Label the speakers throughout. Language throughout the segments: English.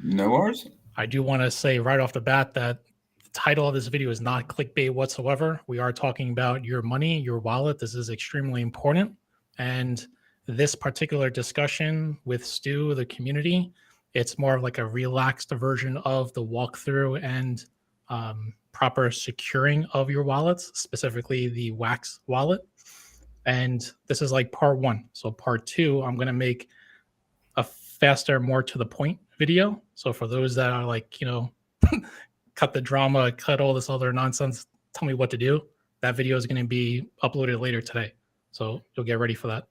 Speaker 1: No worries.
Speaker 2: I do want to say right off the bat that the title of this video is not clickbait whatsoever. We are talking about your money, your wallet. This is extremely important. And this particular discussion with Stu, the community, it's more of like a relaxed version of the walkthrough and proper securing of your wallets, specifically the Wax wallet. And this is like part one. So part two, I'm going to make a faster, more to the point video. So for those that are like, cut the drama, cut all this other nonsense, tell me what to do, that video is going to be uploaded later today. So you'll get ready for that.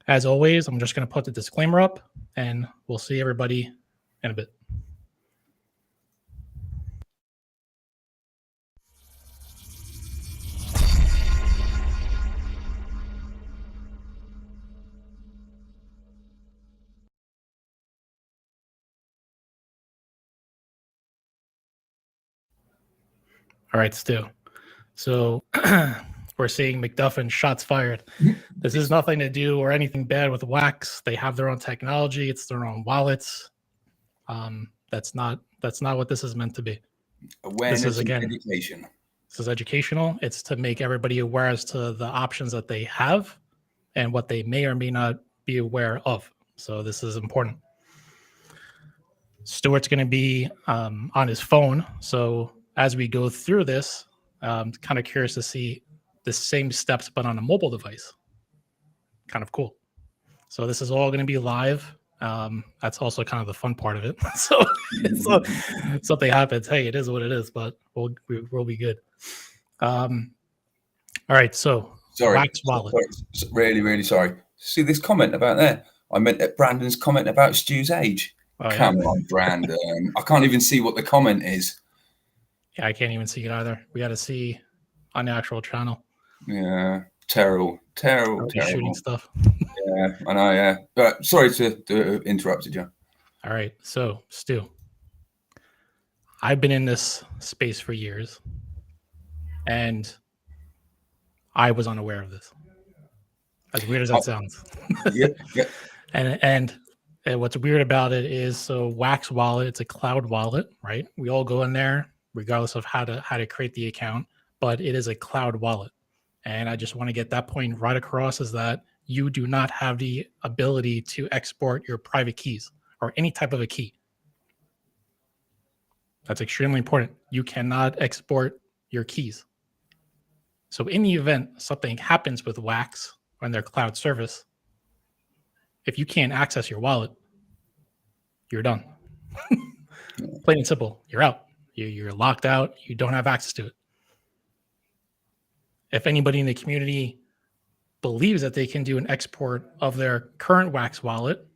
Speaker 2: As always, I'm just going to put the disclaimer up and we'll see everybody in a bit. All right, Stu. So we're seeing McDuffin shots fired. This is nothing to do or anything bad with Wax. They have their own technology. It's their own wallets. That's not what this is meant to be.
Speaker 1: Awareness, this is, again, and education.
Speaker 2: This is educational. It's to make everybody aware as to the options that they have and what they may or may not be aware of. So this is important. Stuart's going to be on his phone. So as we go through this, I'm kind of curious to see the same steps, but on a mobile device. Kind of cool. So this is all going to be live. That's also kind of the fun part of it. So something happens, hey, it is what it is, but we'll be good. All right, so
Speaker 1: sorry,
Speaker 2: Wax wallet.
Speaker 1: Really, really sorry. See this comment about there? I meant that Brandon's comment about Stu's age. Oh, come on, Brandon. I can't even see what the comment is.
Speaker 2: Yeah, I can't even see it either. We got to see on the actual channel.
Speaker 1: Yeah, terrible.
Speaker 2: Shooting stuff.
Speaker 1: Yeah, I know. Yeah, but sorry to interrupted you.
Speaker 2: All right, so Stu, I've been in this space for years, and I was unaware of this. As weird as that sounds.
Speaker 1: Yeah.
Speaker 2: And what's weird about it is, so Wax wallet, it's a cloud wallet, right? We all go in there, regardless of how to create the account, but it is a cloud wallet. And I just want to get that point right across, is that you do not have the ability to export your private keys or any type of a key. That's extremely important. You cannot export your keys. So in the event something happens with Wax on their cloud service, if you can't access your wallet, you're done. Plain and simple, you're out. You're locked out. You don't have access to it. If anybody in the community believes that they can do an export of their current Wax wallet,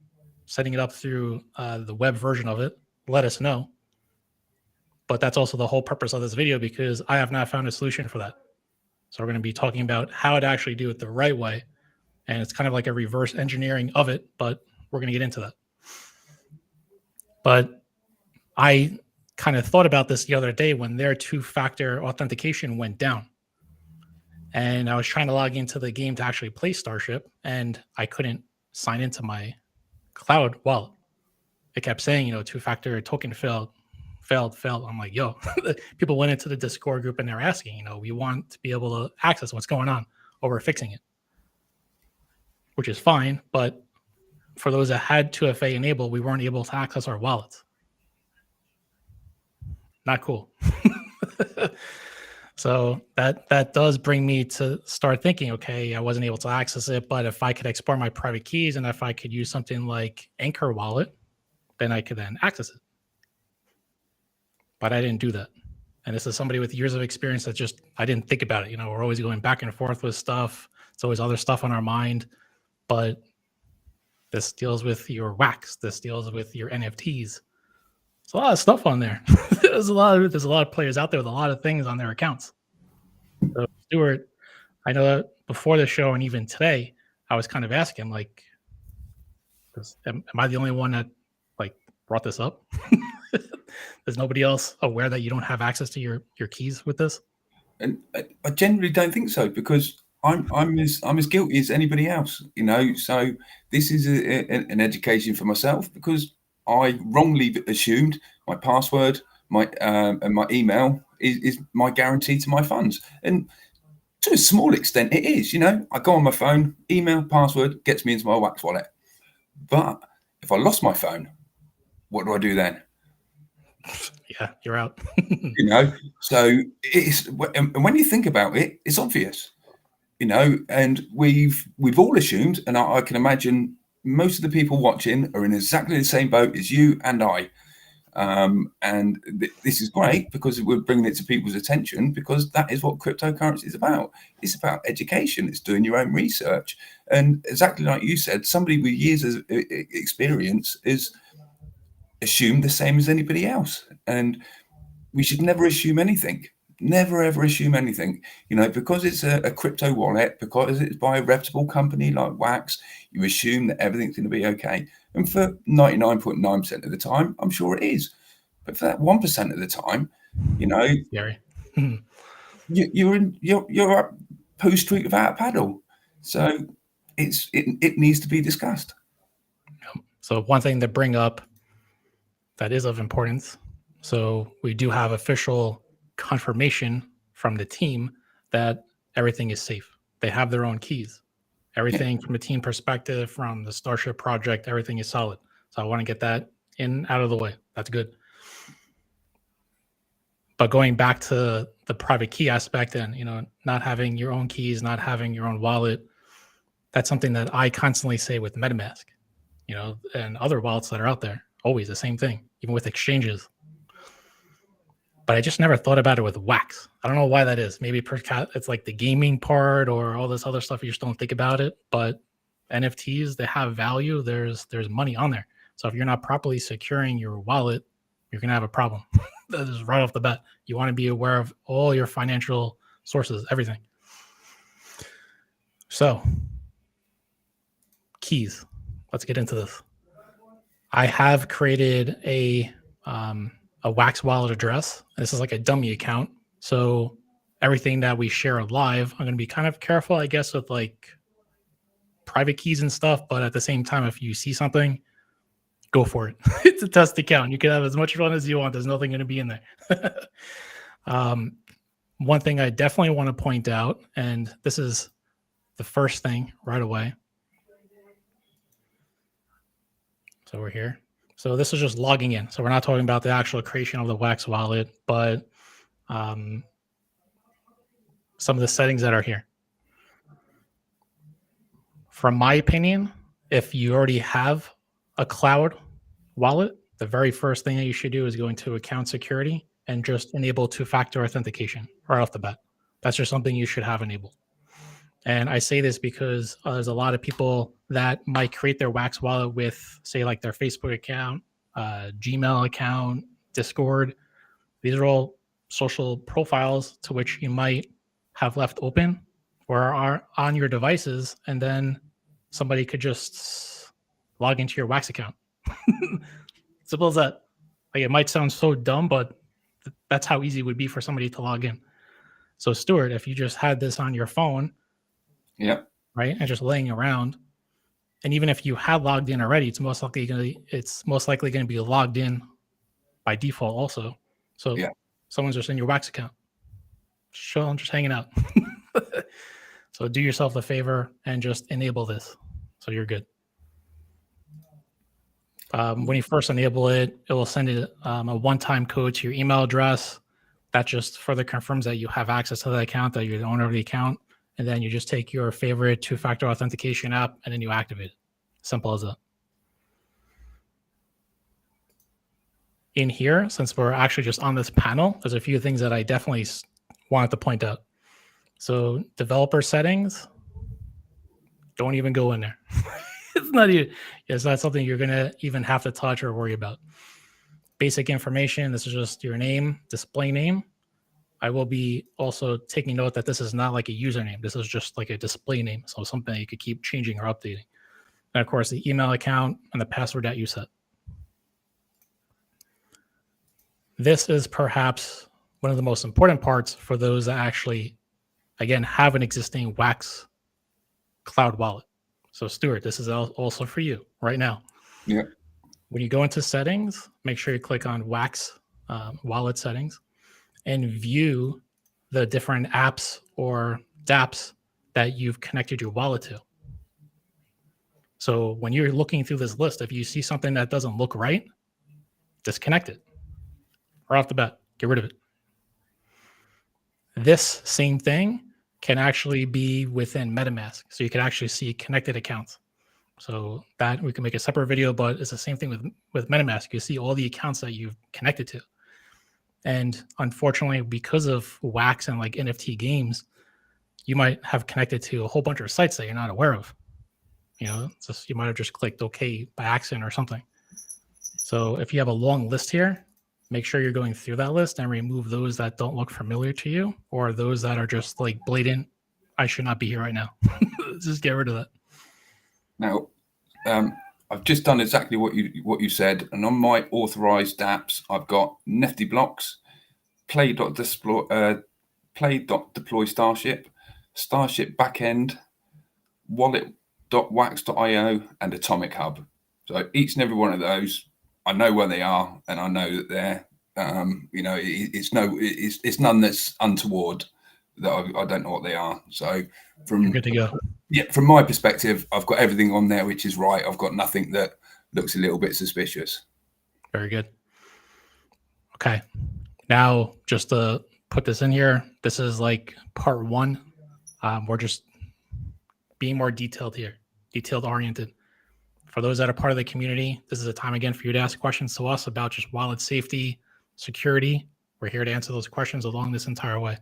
Speaker 2: setting it up through the web version of it, let us know. But that's also the whole purpose of this video, because I have not found a solution for that. So we're going to be talking about how to actually do it the right way. And it's kind of like a reverse engineering of it, but we're going to get into that. But I kind of thought about this the other day when their two-factor authentication went down. And I was trying to log into the game to actually play StarShip, and I couldn't sign into my cloud wallet. It kept saying, two-factor token failed. I'm like, yo, people went into the Discord group and they're asking, we want to be able to access what's going on, or we're fixing it, which is fine. But for those that had 2FA enabled, we weren't able to access our wallets. Not cool. So that does bring me to start thinking, okay, I wasn't able to access it, but if I could export my private keys and if I could use something like Anchor Wallet, then I could then access it. But I didn't do that. And this is somebody with years of experience that I didn't think about it. We're always going back and forth with stuff. It's always other stuff on our mind. But this deals with your Wax. This deals with your NFTs. There's a lot of stuff on there. There's a lot of players out there with a lot of things on their accounts. So Stuart, I know that before the show and even today, I was kind of asking, like, am I the only one that brought this up? Is nobody else aware that you don't have access to your keys with this?
Speaker 1: And I generally don't think so, because I'm as guilty as anybody else, So this is an education for myself, because I wrongly assumed my password, and my email is my guarantee to my funds. And to a small extent, it is. You know, I go on my phone, email, password gets me into my Wax wallet. But if I lost my phone, what do I do then?
Speaker 2: Yeah, you're out.
Speaker 1: You know, so it's, and when you think about it, it's obvious. You know, and we've all assumed, and I can imagine most of the people watching are in exactly the same boat as you and I. And this is great because we're bringing it to people's attention, because that is what cryptocurrency is about. It's about education. It's doing your own research. And exactly like you said, somebody with years of experience is assumed the same as anybody else. And we should never assume anything. Never ever assume anything. You know, because it's a crypto wallet, because it's by a reputable company like Wax, you assume that everything's going to be okay. And for 99.9% of the time, I'm sure it is. But for that 1% of the time, you know,
Speaker 2: Scary.
Speaker 1: you're up Pooh Street without a paddle. So it needs to be discussed.
Speaker 2: So one thing to bring up that is of importance. So we do have official confirmation from the team that everything is safe. They have their own keys. Everything from a team perspective, from the StarShip project, everything is solid. So I want to get that out of the way. That's good. But going back to the private key aspect, and not having your own keys, not having your own wallet, that's something that I constantly say with MetaMask, and other wallets that are out there. Always the same thing, even with exchanges. But I just never thought about it with Wax. I don't know why that is. Maybe it's like the gaming part or all this other stuff. You just don't think about it. But NFTs, they have value. There's money on there. So if you're not properly securing your wallet, you're going to have a problem. That is right off the bat. You want to be aware of all your financial sources, everything. So keys. Let's get into this. I have created a Wax wallet address. This is like a dummy account. So everything that we share live, I'm going to be kind of careful, I guess, with like private keys and stuff. But at the same time, if you see something, go for it. It's a test account. You can have as much fun as you want. There's nothing going to be in there. One thing I definitely want to point out, and this is the first thing right away. So we're here. So this is just logging in. So we're not talking about the actual creation of the Wax wallet, but some of the settings that are here. From my opinion, if you already have a cloud wallet, the very first thing that you should do is go into account security and just enable two-factor authentication right off the bat. That's just something you should have enabled. And I say this because there's a lot of people that might create their Wax wallet with, say, like their Facebook account, Gmail account, Discord. These are all social profiles to which you might have left open or are on your devices, and then somebody could just log into your Wax account. Simple as that. Like, it might sound so dumb, but that's how easy it would be for somebody to log in. So, Stuart, if you just had this on your phone, right, and just laying around, and even if you had logged in already, it's most likely going to be logged in by default also. So someone's just in your Wax account, just hanging out. So do yourself a favor and just enable this, so you're good. When you first enable it, it will send it a one-time code to your email address. That just further confirms that you have access to the account, that you're the owner of the account. And then you just take your favorite two-factor authentication app and then you activate it. Simple as that. In here, since we're actually just on this panel, there's a few things that I definitely wanted to point out. So developer settings, don't even go in there. It's not something you're going to even have to touch or worry about. Basic information, this is just your name, display name. I will be also taking note that this is not like a username. This is just like a display name. So something you could keep changing or updating. And of course, the email account and the password that you set. This is perhaps one of the most important parts for those that actually, again, have an existing Wax cloud wallet. So Stuart, this is also for you right now.
Speaker 1: Yeah.
Speaker 2: When you go into settings, make sure you click on Wax wallet settings and view the different apps or dApps that you've connected your wallet to. So when you're looking through this list, if you see something that doesn't look right, disconnect it right off the bat. Get rid of it. This same thing can actually be within MetaMask. So you can actually see connected accounts. So that we can make a separate video, but it's the same thing with MetaMask. You see all the accounts that you've connected to. And unfortunately, because of Wax and like NFT games, you might have connected to a whole bunch of sites that you're not aware of. You know, just you might have just clicked OK by accident or something. So if you have a long list here, make sure you're going through that list and remove those that don't look familiar to you or those that are just like blatant, I should not be here right now. Just get rid of that.
Speaker 1: Now, I've just done exactly what you said, and on my authorized apps, I've got Nifty Blocks, Play.deploy Starship, Starship Backend, Wallet.wax.io, and Atomic Hub. So each and every one of those, I know where they are, and I know that they're, it's none that's untoward. That I don't know what they are. So
Speaker 2: You're good to go.
Speaker 1: Yeah, from my perspective, I've got everything on there which is right. I've got nothing that looks a little bit suspicious.
Speaker 2: Very good. Okay. Now, just to put this in here, this is like part one. We're just being more detailed here, detailed oriented. For those that are part of the community, this is a time again for you to ask questions to us about just wallet safety, security. We're here to answer those questions along this entire way.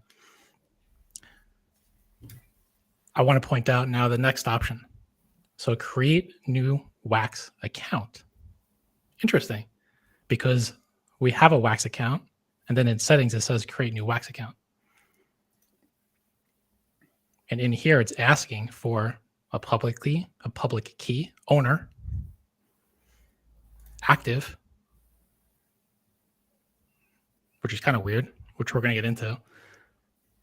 Speaker 2: I want to point out now the next option. So create new Wax account. Interesting, because we have a Wax account, and then in settings, it says create new Wax account. And in here, it's asking for a public key, owner, active, which is kind of weird, which we're going to get into.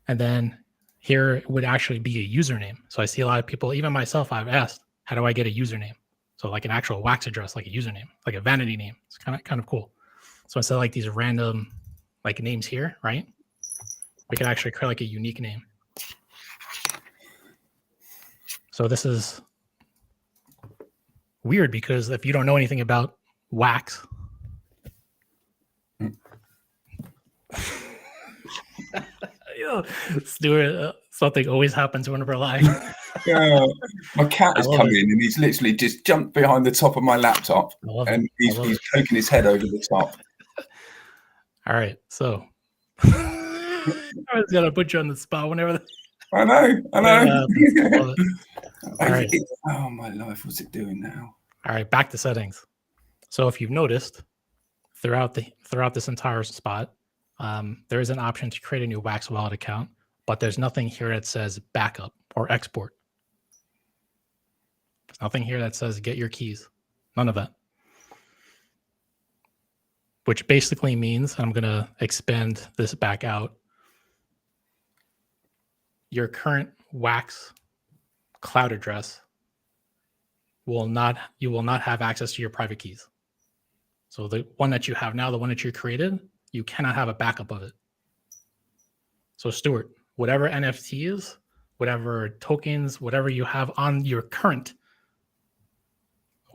Speaker 2: And then here would actually be a username. So I see a lot of people, even myself, I've asked, how do I get a username? So like an actual Wax address, like a username, like a vanity name. It's kind of cool. So instead of like these random like names here, right? We can actually create like a unique name. So this is weird because if you don't know anything about Wax, Stuart, something always happens when we're live.
Speaker 1: Yeah, my cat has come in and he's literally just jumped behind the top of my laptop and he's poking his head over the top.
Speaker 2: All right, so I was gonna put you on the spot whenever.
Speaker 1: I know.
Speaker 2: All right.
Speaker 1: Oh my life, what's it doing now?
Speaker 2: All right, back to settings. So if you've noticed throughout this entire spot, there is an option to create a new Wax wallet account, but there's nothing here that says backup or export. There's nothing here that says get your keys. None of that. Which basically means, and I'm going to expand this back out, your current Wax cloud address you will not have access to your private keys. So the one that you have now, the one that you created, you cannot have a backup of it. So Stuart, whatever NFTs, whatever tokens, whatever you have on your current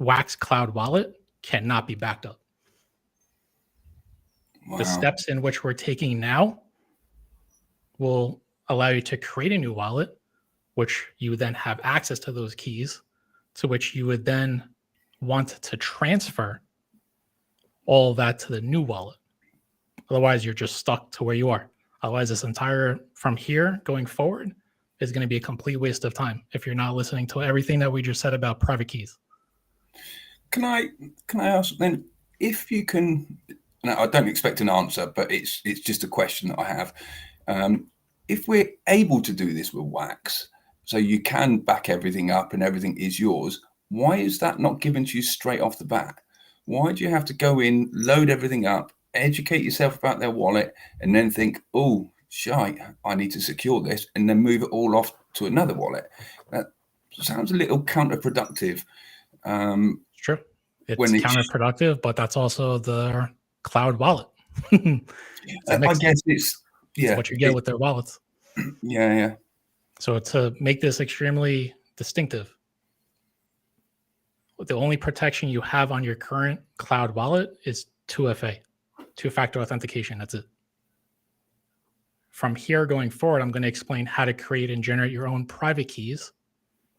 Speaker 2: Wax cloud wallet cannot be backed up. Wow. The steps in which we're taking now will allow you to create a new wallet, which you then have access to those keys, to which you would then want to transfer all of that to the new wallet. Otherwise, you're just stuck to where you are. Otherwise, this entire, from here going forward, is going to be a complete waste of time if you're not listening to everything that we just said about private keys.
Speaker 1: Can I ask then, if you can, now I don't expect an answer, but it's just a question that I have. If we're able to do this with Wax, so you can back everything up and everything is yours, why is that not given to you straight off the bat? Why do you have to go in, load everything up, educate yourself about their wallet, and then think, oh, shite, I need to secure this, and then move it all off to another wallet? That sounds a little counterproductive.
Speaker 2: Sure. It's counterproductive, but that's also the cloud wallet.
Speaker 1: I guess it's
Speaker 2: what you get with their wallets.
Speaker 1: Yeah.
Speaker 2: So to make this extremely distinctive, the only protection you have on your current cloud wallet is 2FA, two-factor authentication. That's it. From here going forward, I'm going to explain how to create and generate your own private keys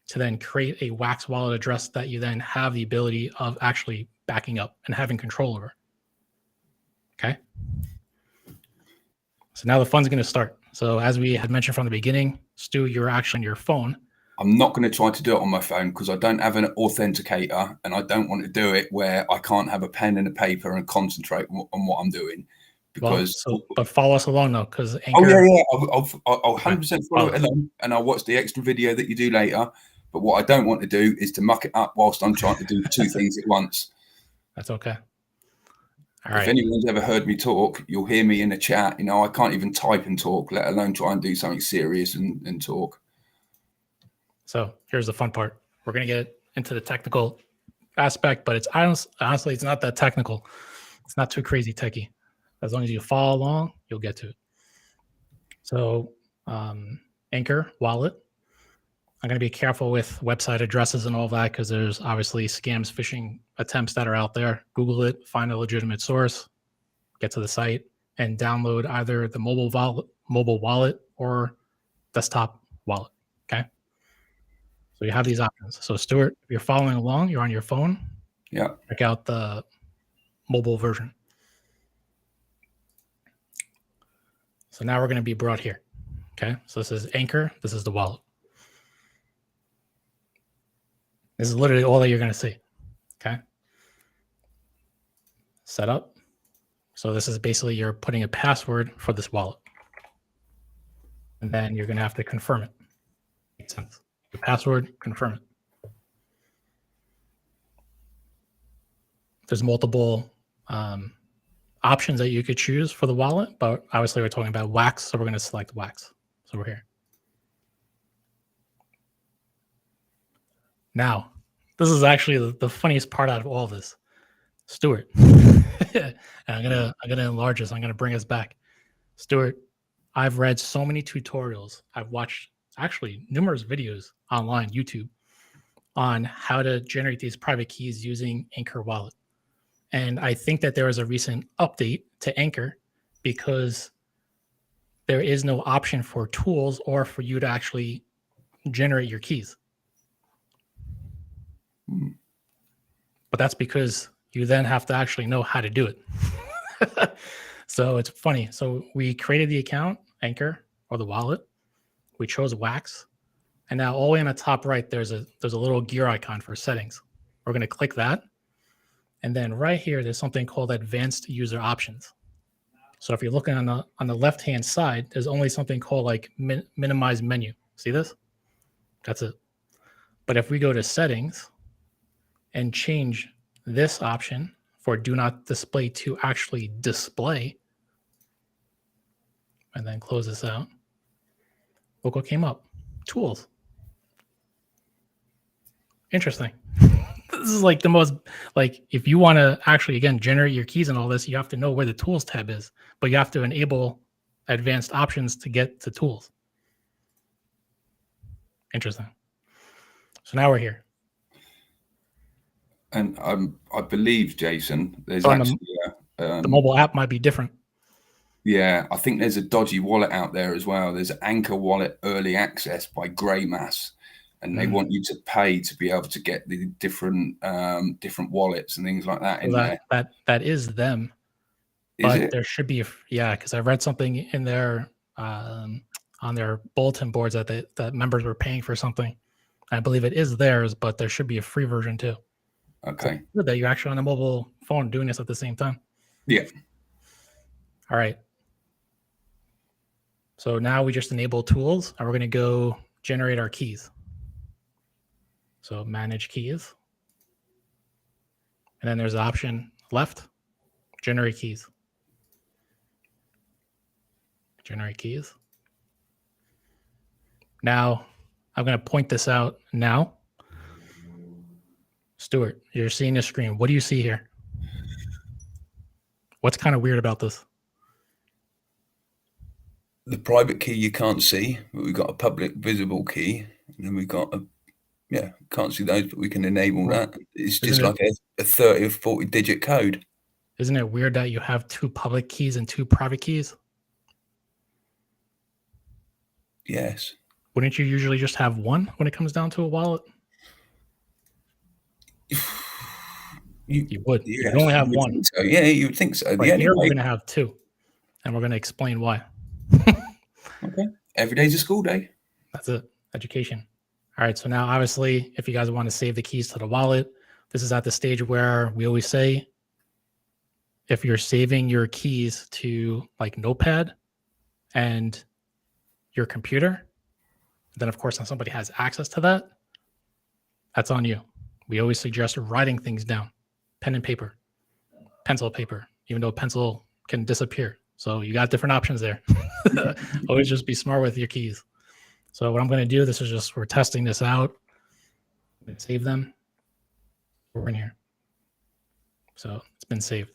Speaker 2: to then create a Wax wallet address that you then have the ability of actually backing up and having control over. Okay. So now the fun's going to start. So as we had mentioned from the beginning, Stu, you're actually on your phone.
Speaker 1: I'm not going to try to do it on my phone because I don't have an authenticator, and I don't want to do it where I can't have a pen and a paper and concentrate on what I'm doing. Because,
Speaker 2: but follow us along though, because
Speaker 1: Anchor. I'll 100% follow it along, and I'll watch the extra video that you do later. But what I don't want to do is to muck it up whilst I'm trying to do two things at once.
Speaker 2: That's okay.
Speaker 1: If anyone's ever heard me talk, you'll hear me in the chat. I can't even type and talk, let alone try and do something serious and talk.
Speaker 2: So here's the fun part. We're going to get into the technical aspect, but it's honestly, it's not that technical. It's not too crazy techie. As long as you follow along, you'll get to it. So Anchor wallet. I'm going to be careful with website addresses and all that because there's obviously scams, phishing attempts that are out there. Google it, find a legitimate source, get to the site, and download either the mobile wallet or desktop wallet. Okay. So you have these options. So Stuart, if you're following along, you're on your phone.
Speaker 1: Yeah.
Speaker 2: Check out the mobile version. So now we're going to be brought here. Okay. So this is Anchor. This is the wallet. This is literally all that you're going to see. Okay. Setup. So this is basically you're putting a password for this wallet. And then you're going to have to confirm it. Makes sense. The password, confirm it. There's multiple options that you could choose for the wallet, but obviously we're talking about Wax, so we're going to select Wax. So we're here. Now, this is actually the funniest part out of all of this. Stuart, and I'm gonna enlarge this. I'm gonna bring us back. Stuart, I've read so many tutorials. I've watched actually numerous videos online, YouTube, on how to generate these private keys using Anchor Wallet. And I think that there was a recent update to Anchor because there is no option for tools or for you to actually generate your keys. But that's because you then have to actually know how to do it. So it's funny. So we created the account, Anchor, or the wallet. We chose Wax. And now all the way on the top right, there's a little gear icon for settings. We're going to click that. And then right here, there's something called advanced user options. So if you're looking on the left-hand side, there's only something called like minimize menu. See this? That's it. But if we go to settings and change this option for do not display to actually display, and then close this out, look what came up. Tools. Interesting. This is like the most, like if you want to actually, again, generate your keys and all this, you have to know where the tools tab is, but you have to enable advanced options to get to tools. Interesting. So now we're here.
Speaker 1: And I believe, Jason, there's
Speaker 2: so
Speaker 1: actually
Speaker 2: the mobile app might be different.
Speaker 1: Yeah, I think there's a dodgy wallet out there as well. There's Anchor Wallet Early Access by Greymass, and they want you to pay to be able to get the different wallets and things like that in there.
Speaker 2: That is them. But there should be, because I read something in there on their bulletin boards that members were paying for something. I believe it is theirs, but there should be a free version too.
Speaker 1: Okay.
Speaker 2: So that you're actually on a mobile phone doing this at the same time.
Speaker 1: Yeah.
Speaker 2: All right. So now we just enable tools, and we're going to go generate our keys. So manage keys. And then there's the option left, generate keys. Generate keys. Now, I'm going to point this out now. Stuart, you're seeing a screen. What do you see here? What's kind of weird about this?
Speaker 1: The private key you can't see, but we've got a public visible key, and then we've got can't see those, but we can enable that. It's just like a 30 or 40 digit code.
Speaker 2: Isn't it weird that you have 2 public keys and 2 private keys?
Speaker 1: Yes.
Speaker 2: Wouldn't you usually just have one when it comes down to a wallet? You would.
Speaker 1: Yes,
Speaker 2: You'd only have
Speaker 1: you would
Speaker 2: one.
Speaker 1: think so. Yeah, you would think so.
Speaker 2: But here we're going to have 2, and we're going to explain why.
Speaker 1: Okay. Every day's a school day.
Speaker 2: That's it. Education. All right. So now, obviously, if you guys want to save the keys to the wallet, this is at the stage where we always say, if you're saving your keys to like Notepad and your computer, then of course, when somebody has access to that, that's on you. We always suggest writing things down, pen and paper, pencil paper, even though pencil can disappear. So you got different options there. Always just be smart with your keys. So what I'm going to do, this is just, we're testing this out. Save them. We're in here. So it's been saved.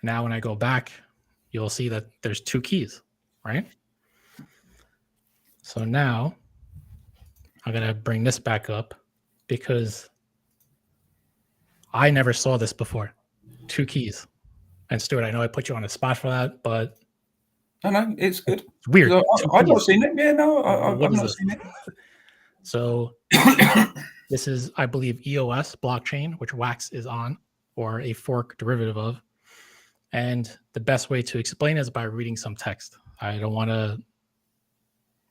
Speaker 2: Now, when I go back, you'll see that there's 2 keys, right? So now I'm going to bring this back up because I never saw this before. 2 keys. And Stuart, I know I put you on the spot for that, but
Speaker 1: No, it's good.
Speaker 2: It's weird.
Speaker 1: I've not seen it. Yeah, no, I've not seen it.
Speaker 2: So this is, I believe, Eos Blockchain, which Wax is on, or a fork derivative of. And the best way to explain it is by reading some text. I don't want to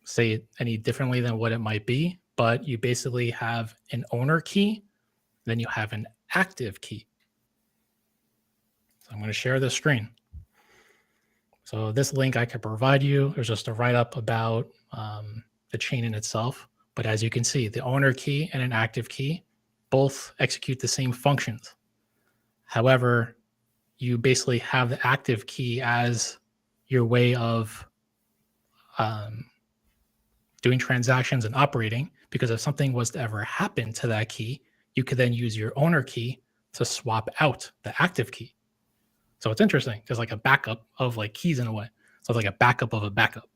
Speaker 2: say it any differently than what it might be, but you basically have an owner key, then you have an active key. So I'm going to share this screen. So this link I could provide you. There's just a write-up about the chain in itself. But as you can see, the owner key and an active key both execute the same functions. However, you basically have the active key as your way of doing transactions and operating, because if something was to ever happen to that key, you could then use your owner key to swap out the active key. So it's interesting. There's like a backup of like keys in a way. So it's like a backup of a backup.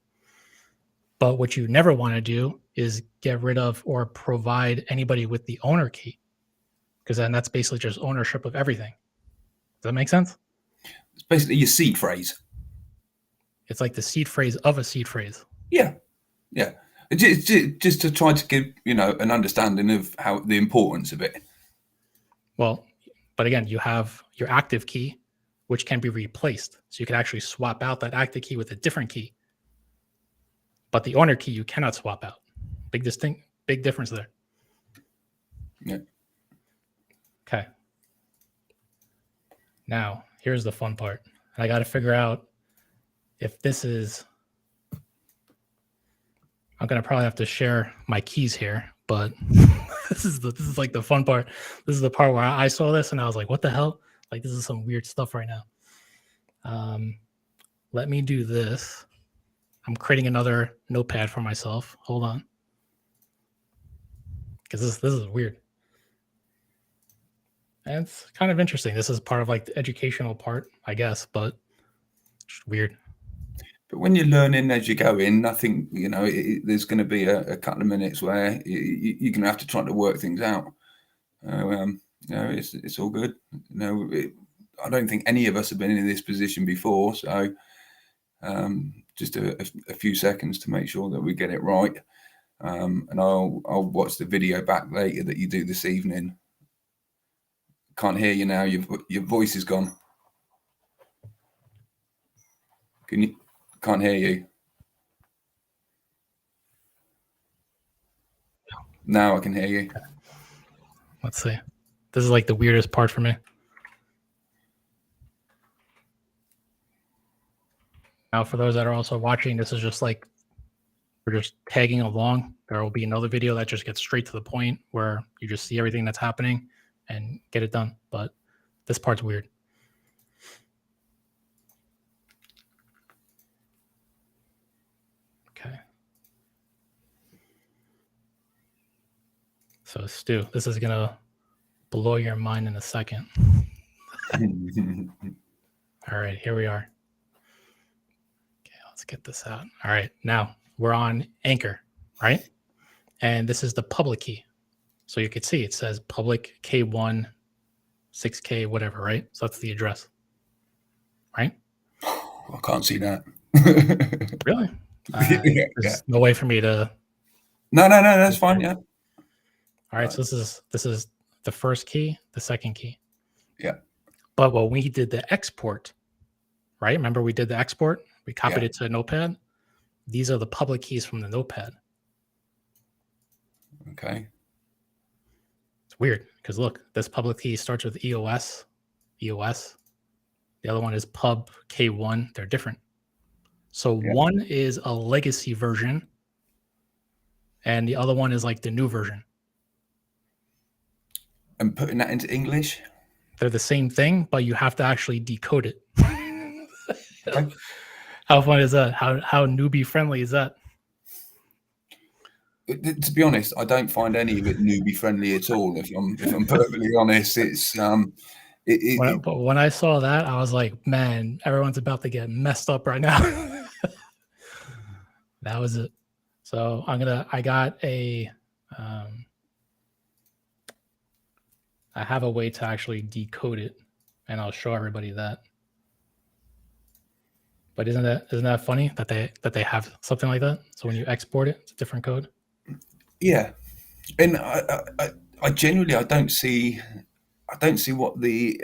Speaker 2: But what you never want to do is get rid of or provide anybody with the owner key, because then that's basically just ownership of everything. Does that make sense?
Speaker 1: It's basically your seed phrase.
Speaker 2: It's like the seed phrase of a seed phrase.
Speaker 1: Yeah. Just to try to give, an understanding of how the importance of it.
Speaker 2: Well, but again, you have your active key, which can be replaced. So you can actually swap out that active key with a different key. But the owner key, you cannot swap out. Big difference there.
Speaker 1: Yeah.
Speaker 2: Okay. Now, here's the fun part. I got to figure out if this is, I'm going to probably have to share my keys here, but this is like the fun part. This is the part where I saw this and I was like, what the hell? Like, this is some weird stuff right now. Let me do this. I'm creating another notepad for myself. Hold on. Because this is weird. And it's kind of interesting. This is part of like the educational part, I guess, but it's weird.
Speaker 1: But when you're learning as you go in, nothing, there's going to be a couple of minutes where you're going to have to try to work things out. It's all good. I don't think any of us have been in this position before, so just a few seconds to make sure that we get it right. And I'll watch the video back later that you do this evening. Can't hear you now. Your voice is gone. Can't hear you. Now I can hear you.
Speaker 2: Let's see. This is like the weirdest part for me. Now, for those that are also watching, this is just like, we're just tagging along. There will be another video that just gets straight to the point where you just see everything that's happening and get it done. But this part's weird. Okay. So Stu, this is gonna blow your mind in a second. All right, here we are. Okay, let's get this out. All right, now we're on Anchor, right? And this is the public key. So you can see it says public K1, 6K, whatever, right? So that's the address, right?
Speaker 1: I can't see that.
Speaker 2: Really?
Speaker 1: Yeah.
Speaker 2: There's no way for me to.
Speaker 1: No, that's fine. Yeah.
Speaker 2: All right, so this is the first key, the second key.
Speaker 1: Yeah.
Speaker 2: But when we did the export, right? Remember we did the export? We copied it to a notepad. These are the public keys from the notepad.
Speaker 1: Okay.
Speaker 2: It's weird because look, this public key starts with EOS. The other one is pub K1. They're different. So one is a legacy version, and the other one is like the new version.
Speaker 1: And putting that into English?
Speaker 2: They're the same thing, but you have to actually decode it.
Speaker 1: Okay.
Speaker 2: How fun is that? How newbie friendly is that?
Speaker 1: To be honest, I don't find any of it newbie friendly at all. If I'm perfectly honest, it's
Speaker 2: But when I saw that, I was like, man, everyone's about to get messed up right now. That was it. So I got a, I have a way to actually decode it, and I'll show everybody that. But isn't that funny that they have something like that? So when you export it, it's a different code.
Speaker 1: Yeah, and I genuinely don't see what the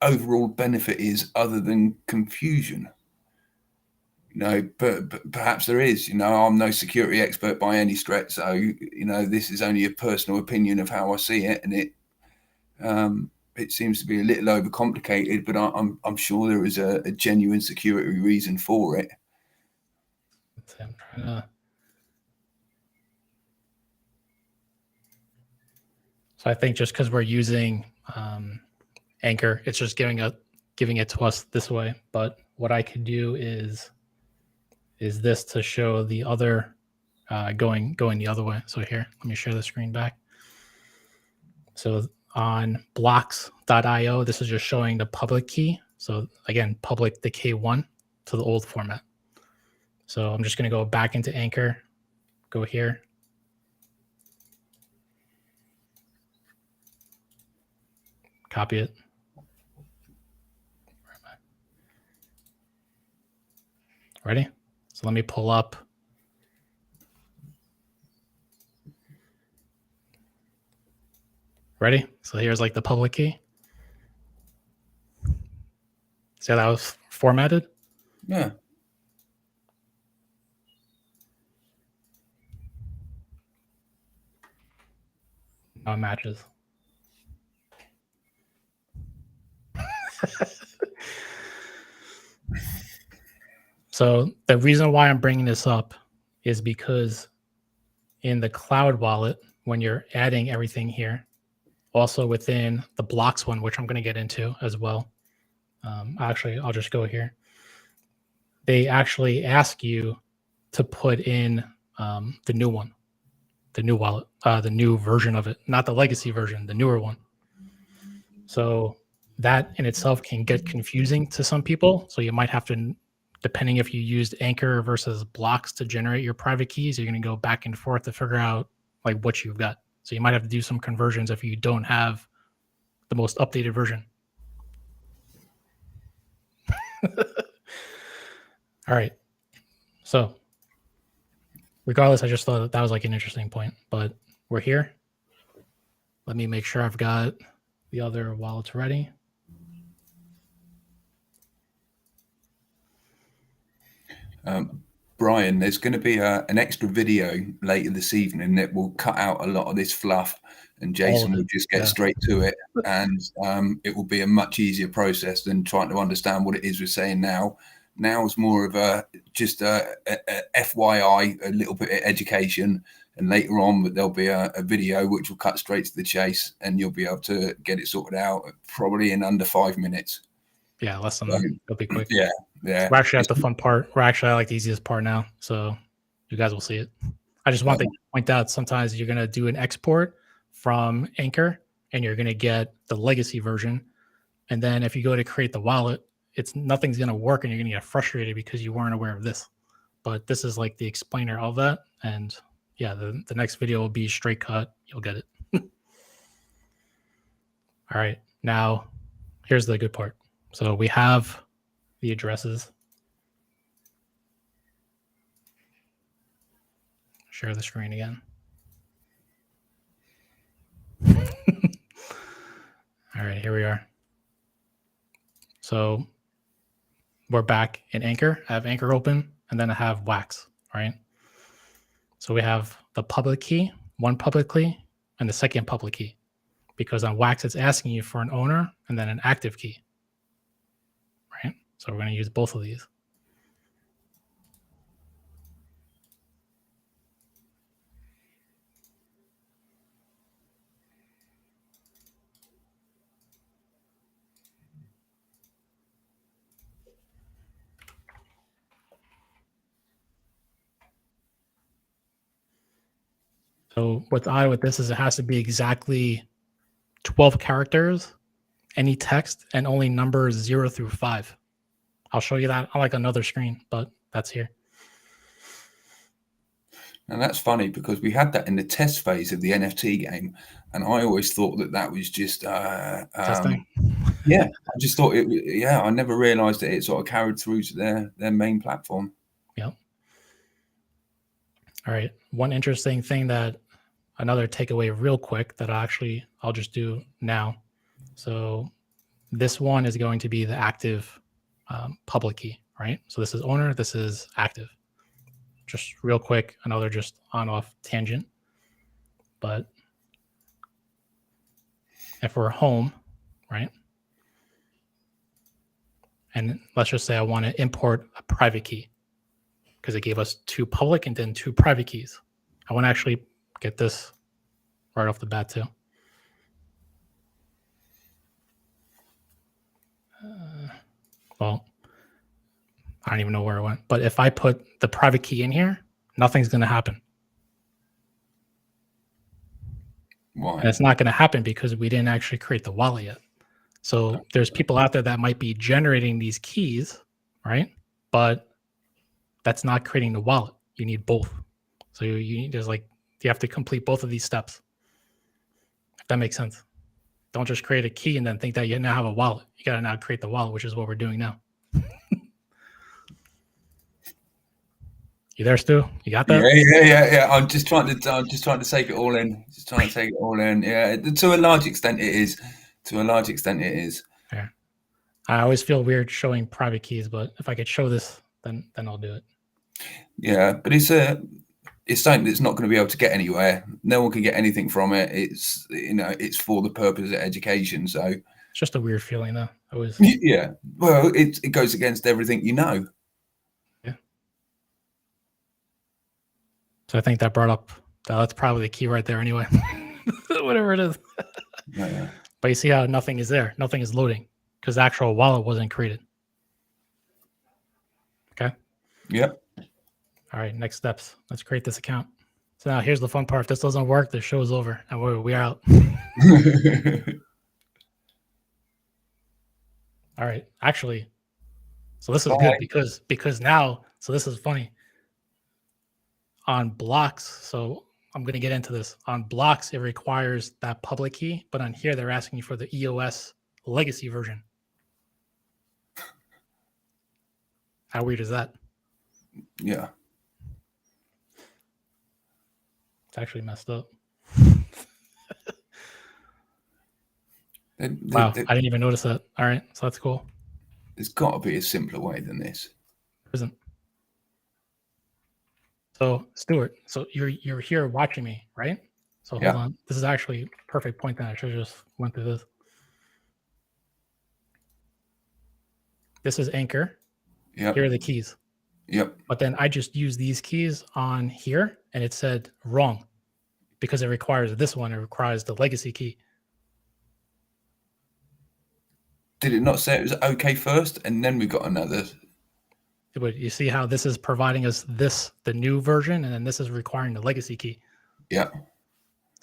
Speaker 1: overall benefit is other than confusion. But perhaps there is. I'm no security expert by any stretch, so this is only a personal opinion of how I see it, and it seems to be a little overcomplicated. But I'm sure there is a genuine security reason for it.
Speaker 2: I'm trying to. So I think just because we're using Anchor, it's just giving it to us this way. But what I could do is this to show the other going the other way. So here, let me share the screen back. So on blocks.io, this is just showing the public key. So again, public the K1 to the old format. So I'm just going to go back into Anchor, go here. Copy it. Ready? So let me pull up. Ready? So here's like the public key. See how that was formatted?
Speaker 1: Yeah.
Speaker 2: Now it matches. So the reason why I'm bringing this up is because in the cloud wallet, when you're adding everything here, also within the blocks one, which I'm going to get into as well. Actually, I'll just go here. They actually ask you to put in the new one, the new wallet, the new version of it, not the legacy version, the newer one. So that in itself can get confusing to some people. So you might have to, depending if you used Anchor versus blocks to generate your private keys, you're going to go back and forth to figure out like what you've got. So you might have to do some conversions if you don't have the most updated version. All right. So regardless, I just thought that was like an interesting point, but we're here. Let me make sure I've got the other wallets ready.
Speaker 1: Brian, there's going to be an extra video later this evening that will cut out a lot of this fluff, and Jason will just get straight to it, and it will be a much easier process than trying to understand what it is we're saying now. Now is more of a FYI, a little bit of education, and later on there'll be a video which will cut straight to the chase, and you'll be able to get it sorted out probably in under 5 minutes.
Speaker 2: Yeah, less than that. It'll be quick.
Speaker 1: Yeah.
Speaker 2: We're actually at the fun part. We're actually at like the easiest part now, so you guys will see it. I just want to point out sometimes you're gonna do an export from Anchor, and you're going to get the legacy version. And then if you go to create the wallet, nothing's going to work, and you're going to get frustrated because you weren't aware of this. But this is like the explainer of that. And yeah, the next video will be straight cut. You'll get it. All right. Now, here's the good part. So we have the addresses. Share the screen again. All right, here we are. So we're back in Anchor. I have Anchor open, and then I have Wax, right? So we have the public key, one public key, and the second public key. Because on Wax, it's asking you for an owner and then an active key, right? So we're going to use both of these. So what's odd with this is it has to be exactly 12 characters, any text, and only numbers 0 through 5. I'll show you that on like another screen, but that's here.
Speaker 1: And that's funny because we had that in the test phase of the NFT game, and I always thought that was just
Speaker 2: Testing.
Speaker 1: Yeah, I just thought it. Yeah, I never realised that it sort of carried through to their main platform.
Speaker 2: Yep. All right. One interesting thing another takeaway real quick that I'll just do now. So this one is going to be the active public key, right? So this is owner, this is active. Just real quick, another just on-off tangent. But if we're home, right? And let's just say I want to import a private key because it gave us 2 public and then 2 private keys. I want to actually get this right off the bat too. Well, I don't even know where it went. But if I put the private key in here, nothing's going to happen.
Speaker 1: Why?
Speaker 2: And it's not going to happen because we didn't actually create the wallet yet. So there's people out there that might be generating these keys, right? But that's not creating the wallet. You need both. So you have to complete both of these steps. If that makes sense. Don't just create a key and then think that you now have a wallet. You got to now create the wallet, which is what we're doing now. You there, Stu? You got that?
Speaker 1: Yeah. I'm just trying to take it all in. Yeah, to a large extent it is.
Speaker 2: Yeah. I always feel weird showing private keys, but if I could show this, then I'll do it.
Speaker 1: Yeah, but it's something that's not going to be able to get anywhere. No one can get anything from it. It's it's for the purpose of education. So
Speaker 2: it's just a weird feeling, though.
Speaker 1: Yeah. Well, it goes against everything you know.
Speaker 2: Yeah. So I think that brought up that's probably the key right there, anyway. Whatever it is.
Speaker 1: Yeah.
Speaker 2: But you see how nothing is there. Nothing is loading because the actual wallet wasn't created. Okay.
Speaker 1: Yep.
Speaker 2: All right. Next steps. Let's create this account. So now here's the fun part. If this doesn't work, the show's over and we're out. All right. Actually, so this is good because now, so this is funny. On blocks, so I'm going to get into this. On blocks, it requires that public key, but on here, they're asking you for the EOS legacy version. How weird is that?
Speaker 1: Yeah.
Speaker 2: It's actually messed up.
Speaker 1: Wow,
Speaker 2: I didn't even notice that. All right, so that's cool.
Speaker 1: There's got to be a simpler way than this.
Speaker 2: There isn't. So, Stuart, so you're here watching me, right? So hold on. This is actually a perfect point that I should have just went through this. This is Anchor.
Speaker 1: Yep.
Speaker 2: Here are the keys.
Speaker 1: Yep.
Speaker 2: But then I just used these keys on here and it said wrong because it requires this one. It requires the legacy key.
Speaker 1: Did it not say it was okay first and then we got another?
Speaker 2: But you see how this is providing us the new version, and then this is requiring the legacy key.
Speaker 1: Yeah.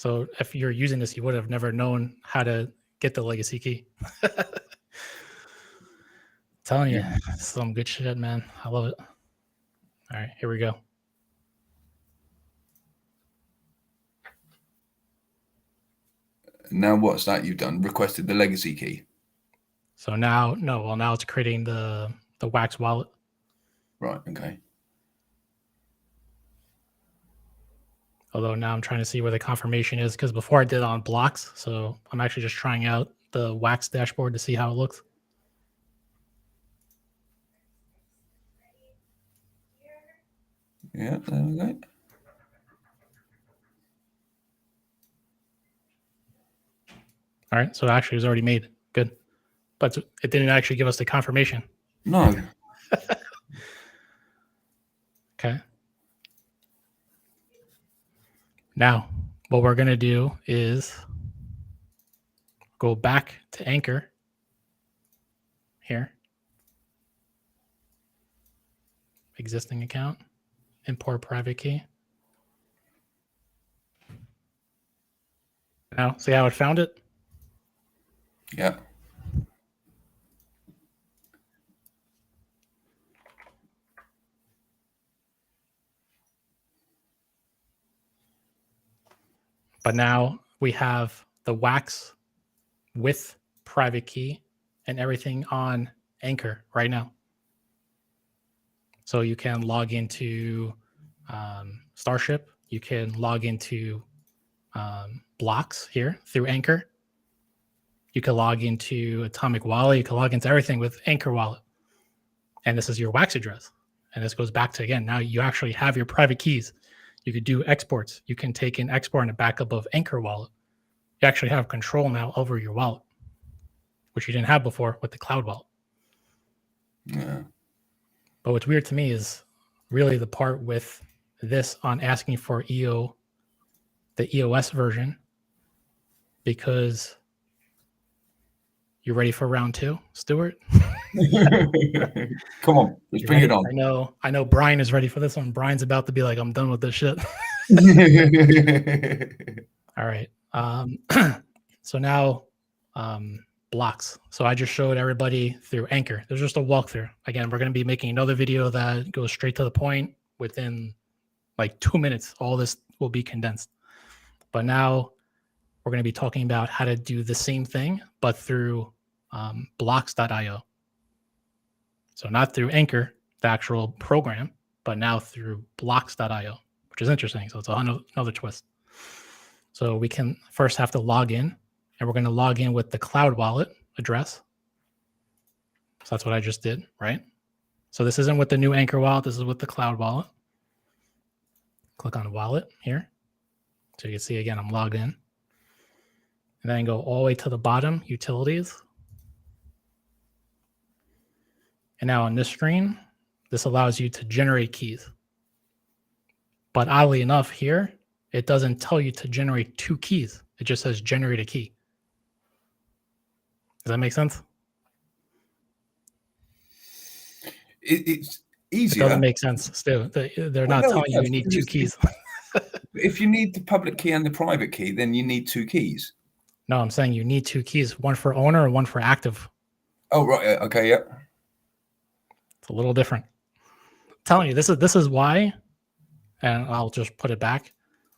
Speaker 2: So if you're using this, you would have never known how to get the legacy key. Telling you, some good shit, man. I love it. All right, here we go.
Speaker 1: Now what's that you've done? Requested the legacy key.
Speaker 2: So now, no, well, now it's creating the Wax wallet.
Speaker 1: Right, okay.
Speaker 2: Although now I'm trying to see where the confirmation is, because before I did it on blocks. So I'm actually just trying out the Wax dashboard to see how it looks.
Speaker 1: Yeah, there we go.
Speaker 2: All right, so it actually was already made. Good. But it didn't actually give us the confirmation.
Speaker 1: No.
Speaker 2: Okay. Now, what we're going to do is go back to Anchor here. Existing account. Import private key. Now, see how it found it?
Speaker 1: Yeah.
Speaker 2: But now we have the Wax with private key and everything on Anchor right now. So you can log into StarShip. You can log into blocks here through Anchor. You can log into Atomic Wallet. You can log into everything with Anchor Wallet. And this is your Wax address. And this goes back to, again, now you actually have your private keys. You could do exports. You can take an export and a backup of Anchor Wallet. You actually have control now over your wallet, which you didn't have before with the cloud wallet.
Speaker 1: Yeah.
Speaker 2: But what's weird to me is really the part with this on asking for the EOS version, because you're ready for round 2, Stuart?
Speaker 1: Come on, let's bring it on.
Speaker 2: I know Brian is ready for this one. Brian's about to be like, I'm done with this shit. All right. So now blocks. So I just showed everybody through Anchor. There's just a walkthrough. Again, we're going to be making another video that goes straight to the point. Within like 2 minutes, all this will be condensed. But now we're going to be talking about how to do the same thing, but through blocks.io. So not through Anchor, the actual program, but now through blocks.io, which is interesting. So it's another twist. So we can first have to log in, and we're going to log in with the cloud wallet address. So that's what I just did, right? So this isn't with the new Anchor wallet. This is with the cloud wallet. Click on wallet here. So you can see, again, I'm logged in. And then go all the way to the bottom, utilities. And now on this screen, this allows you to generate keys. But oddly enough here, it doesn't tell you to generate 2 keys. It just says generate a key. Does that make sense?
Speaker 1: It's easier.
Speaker 2: It doesn't make sense still. They're not telling you need 2 keys.
Speaker 1: If you need the public key and the private key, then you need 2 keys.
Speaker 2: No, I'm saying you need 2 keys, one for owner and one for active.
Speaker 1: Oh, right. Okay, yeah.
Speaker 2: It's a little different. I'm telling you, this is why, and I'll just put it back.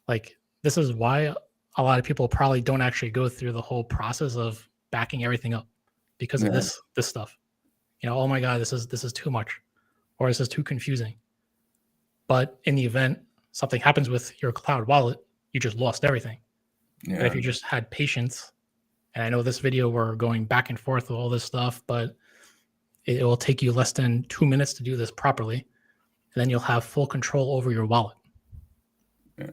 Speaker 2: Like, this is why a lot of people probably don't actually go through the whole process of backing everything up because of this stuff. You know, oh my God, this is too much, or this is too confusing. But in the event something happens with your cloud wallet, you just lost everything. Yeah. But if you just had patience, and I know this video we're going back and forth with all this stuff, but it will take you less than 2 minutes to do this properly, and then you'll have full control over your wallet. Yeah.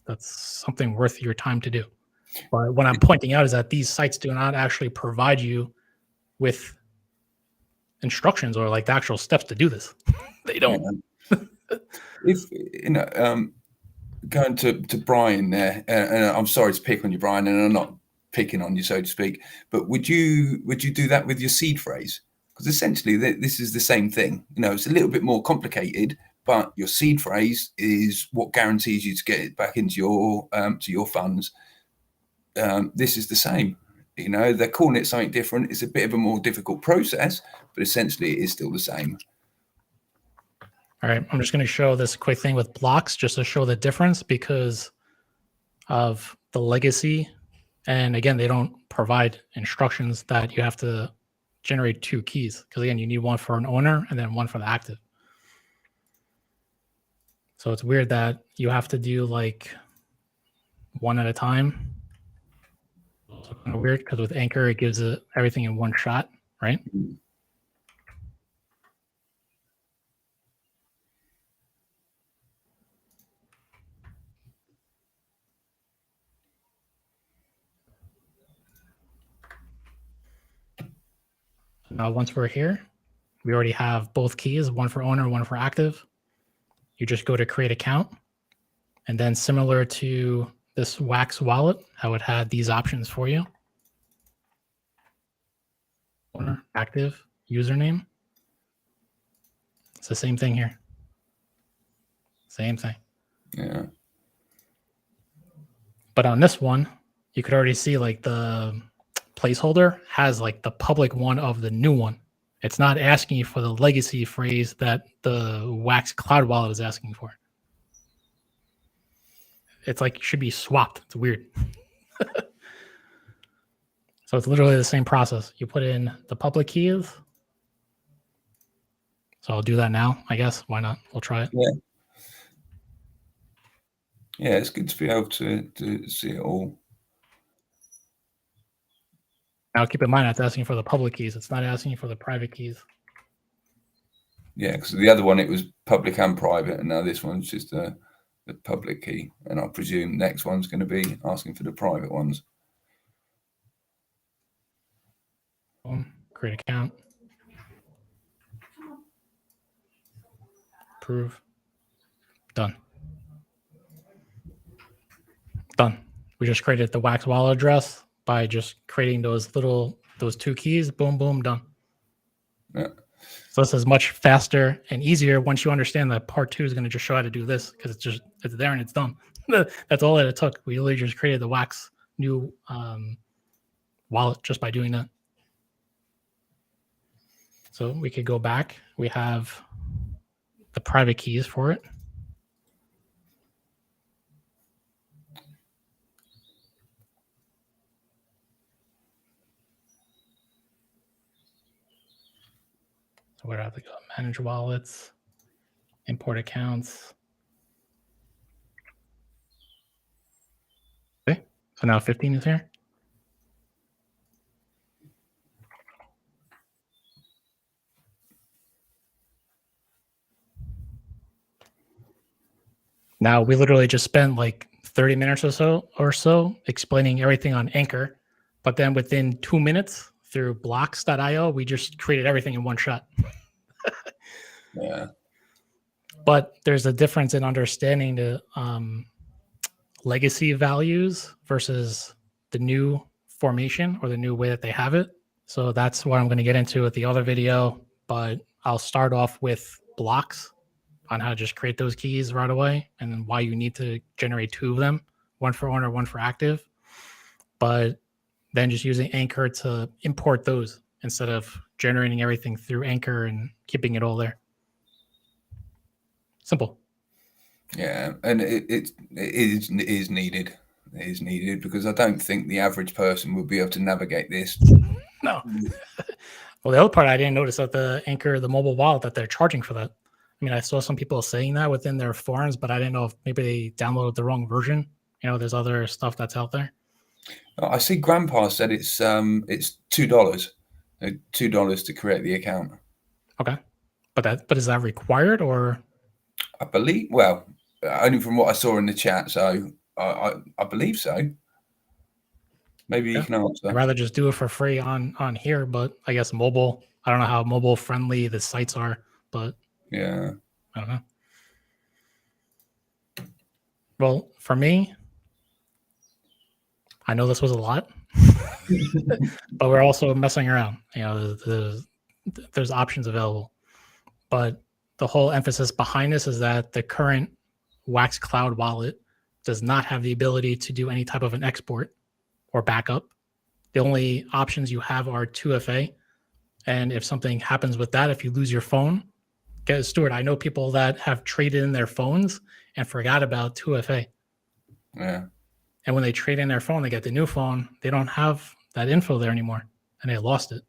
Speaker 2: That's something worth your time to do. But what I'm pointing out is that these sites do not actually provide you with instructions or like the actual steps to do this. They don't.
Speaker 1: If you know, going to Brian there, and I'm sorry to pick on you, Brian, and I'm not picking on you, so to speak, but would you do that with your seed phrase? Because essentially this is the same thing. You know, it's a little bit more complicated, but your seed phrase is what guarantees you to get it back into your to your funds. This is the same. They're calling it something different. It's a bit of a more difficult process, but essentially it is still the same.
Speaker 2: All right, I'm just going to show this quick thing with blocks just to show the difference because of the legacy. And again, they don't provide instructions that you have to generate 2 keys because again, you need one for an owner and then one for the active. So it's weird that you have to do like one at a time. It's kind of weird because with Anchor, it gives it everything in one shot, right? Now, once we're here, we already have both keys, one for owner, one for active. You just go to create account. And then similar to this Wax wallet, how it had these options for you. Owner, active, username. It's the same thing here. Same thing.
Speaker 1: Yeah.
Speaker 2: But on this one, you could already see like the placeholder has like the public one of the new one. It's not asking you for the legacy phrase that the Wax Cloud wallet is asking for. It's like it should be swapped. It's weird. So it's literally the same process. You put in the public keys. So I'll do that now, I guess. Why not? We'll try it.
Speaker 1: Yeah. Yeah, it's good to be able to see it all.
Speaker 2: Now keep in mind, it's asking for the public keys. It's not asking for the private keys.
Speaker 1: Yeah, because the other one, it was public and private, and now this one's just the public key. And I presume next one's going to be asking for the private ones.
Speaker 2: Create account. Approve. Done. Done. We just created the Wax wallet address by just creating those 2 keys. Boom, boom, done.
Speaker 1: Yeah.
Speaker 2: So this is much faster and easier once you understand that part 2 is going to just show how to do this because it's there and it's done. That's all that it took. We literally just created the Wax new wallet just by doing that. So we could go back. We have the private keys for it. So where do I have to go? Manage wallets, import accounts. Okay, so now 15 is here. Now we literally just spent like 30 minutes or so explaining everything on Anchor, but then within 2 minutes through blocks.io, we just created everything in one shot.
Speaker 1: Yeah.
Speaker 2: But there's a difference in understanding the legacy values versus the new formation or the new way that they have it. So that's what I'm going to get into with the other video, but I'll start off with blocks on how to just create those keys right away and then why you need to generate 2 of them, one for owner, one for active. But then just using Anchor to import those instead of generating everything through Anchor and keeping it all there. Simple.
Speaker 1: Yeah, and it is needed. It is needed because I don't think the average person would be able to navigate this.
Speaker 2: No. Well, the other part I didn't notice that the Anchor, the mobile wallet, that they're charging for that. I mean, I saw some people saying that within their forums, but I didn't know if maybe they downloaded the wrong version. There's other stuff that's out there.
Speaker 1: I see Grandpa said it's $2, $2 to create the account.
Speaker 2: Okay, but is that required or?
Speaker 1: I believe, well, only from what I saw in the chat, so I believe so. Maybe you can answer.
Speaker 2: I'd rather just do it for free on here, but I guess mobile. I don't know how mobile friendly the sites are, but
Speaker 1: yeah,
Speaker 2: I don't know. Well, for me, I know this was a lot, but we're also messing around. There's options available, but the whole emphasis behind this is that the current Wax Cloud wallet does not have the ability to do any type of an export or backup. The only options you have are 2FA. And if something happens with that, if you lose your phone, Stuart, I know people that have traded in their phones and forgot about 2FA.
Speaker 1: Yeah.
Speaker 2: And when they trade in their phone, they get the new phone, they don't have that info there anymore, and they lost it.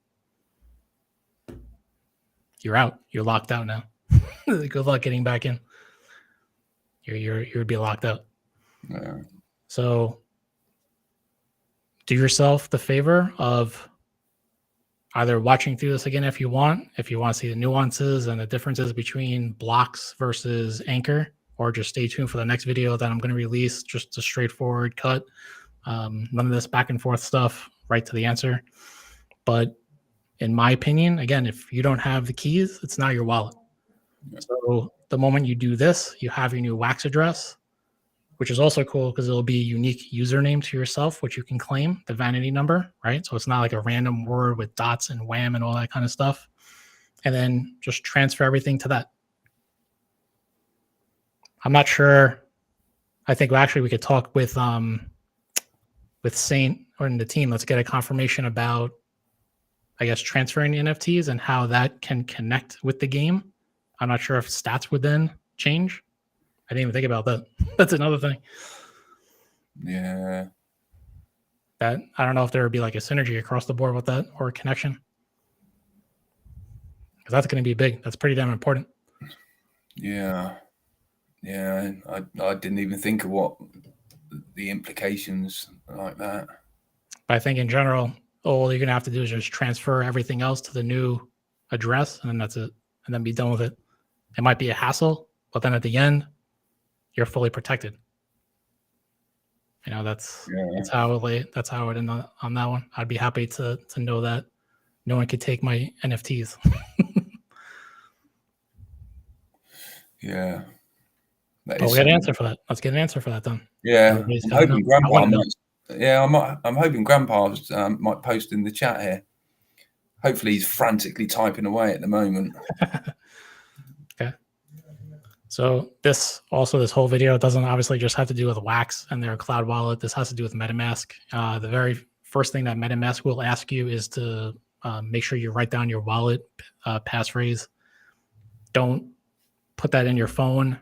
Speaker 2: You're out. You're locked out now. Good luck getting back in. You'd be locked out.
Speaker 1: Yeah.
Speaker 2: So do yourself the favor of either watching through this again if you want to see the nuances and the differences between blocks versus Anchor, or just stay tuned for the next video that I'm going to release, just a straightforward cut. None of this back and forth stuff, right to the answer. But in my opinion, again, if you don't have the keys, it's not your wallet. So the moment you do this, you have your new Wax address, which is also cool because it'll be a unique username to yourself, which you can claim, the vanity number, right? So it's not like a random word with dots and wham and all that kind of stuff. And then just transfer everything to that. I'm not sure. I think actually we could talk with Saint or in the team. Let's get a confirmation about, I guess, transferring NFTs and how that can connect with the game. I'm not sure if stats would then change. I didn't even think about that. That's another thing.
Speaker 1: Yeah.
Speaker 2: That I don't know if there would be like a synergy across the board with that or a connection. Because that's going to be big. That's pretty damn important.
Speaker 1: Yeah. Yeah. I didn't even think of what the implications like that.
Speaker 2: But I think in general, all you're going to have to do is just transfer everything else to the new address, and then that's it. And then be done with it. It might be a hassle, but then at the end, you're fully protected. You know, that's how it would end on that one. I'd be happy to know that no one could take my NFTs.
Speaker 1: Yeah.
Speaker 2: But we'll get an answer for that. Let's get an answer for that then.
Speaker 1: Yeah. I'm hoping Grandpa I'm hoping Grandpa might post in the chat here. Hopefully he's frantically typing away at the moment.
Speaker 2: Okay. So this whole video doesn't obviously just have to do with Wax and their cloud wallet. This has to do with MetaMask. The very first thing that MetaMask will ask you is to make sure you write down your wallet passphrase. Don't put that in your phone.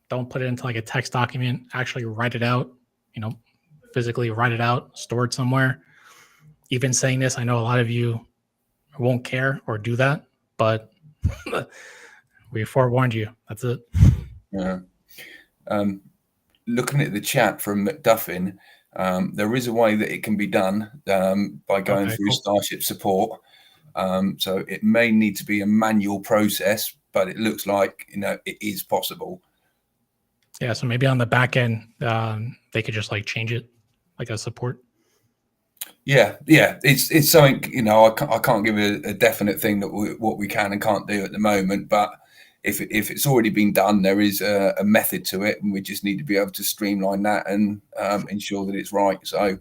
Speaker 2: Don't put it into like a text document. Actually write it out, physically write it out, store it somewhere. Even saying this, I know a lot of you won't care or do that, but we forewarned you. That's it.
Speaker 1: Yeah. Looking at the chat from McDuffin, there is a way that it can be done by going through StarShip support. So it may need to be a manual process, but it looks like it is possible.
Speaker 2: Yeah. So maybe on the back end, they could just like change it, like a support. Yeah.
Speaker 1: It's something I can't give a definite thing that what we can and can't do at the moment, but if it's already been done, there is a method to it, and we just need to be able to streamline that and ensure that it's right. So